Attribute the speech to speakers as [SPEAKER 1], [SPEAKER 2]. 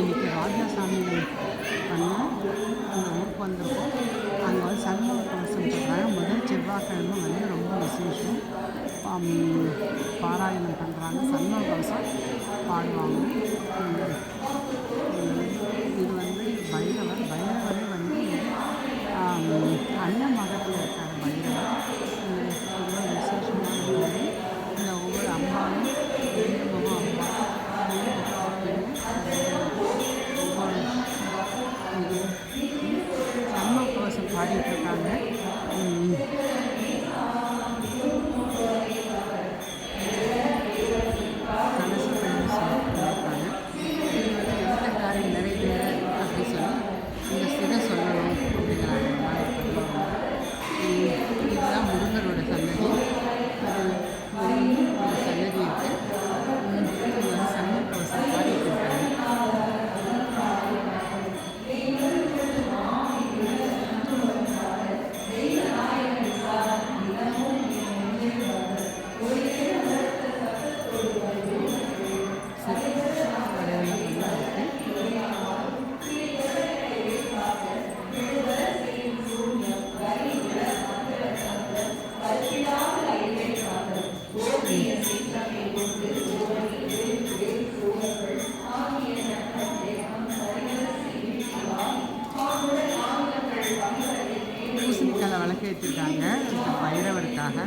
[SPEAKER 1] இன்றைக்கி ராஜாசாமிகள் பண்ண அந்த ஊருக்கு வந்திருக்கோம். அங்கே வந்து சண்முக கவசம் சொல்கிறாங்க. முதல் செவ்வாய்க்கிழமை வந்து ரொம்ப விசேஷம். பாராயணம் பண்ணுறாங்க, சண்முக கவசம் பாடுவாங்க. இது வந்து பைரவரே வந்து அண்ணன் மகத்தில் இருக்கார் பைரவர். ரொம்ப விசேஷமான கோவில். இந்த ஒவ்வொரு அம்பாவும் ரெண்டு முகம் அம்பா ஒவ்வொரு இது சண்முக கவசம் பாடிட்டுருக்காங்க. கலச பண்ணி சொல்லியிருக்காங்க. இது வந்து எந்த காரியம் நிறைவேற அப்படி சொல்லி இந்த சிதை சொல்லணும் அப்படிங்கிறாங்க. இதுதான் முருகரோட சன்னதி. ஒரு சன்னதி இருக்குது. இது வந்து சண்முக கவசம் பாடிட்டு இருக்காங்க. பூசணிக்கால விளக்கு ஏற்றிருக்காங்க பைரவருக்காக.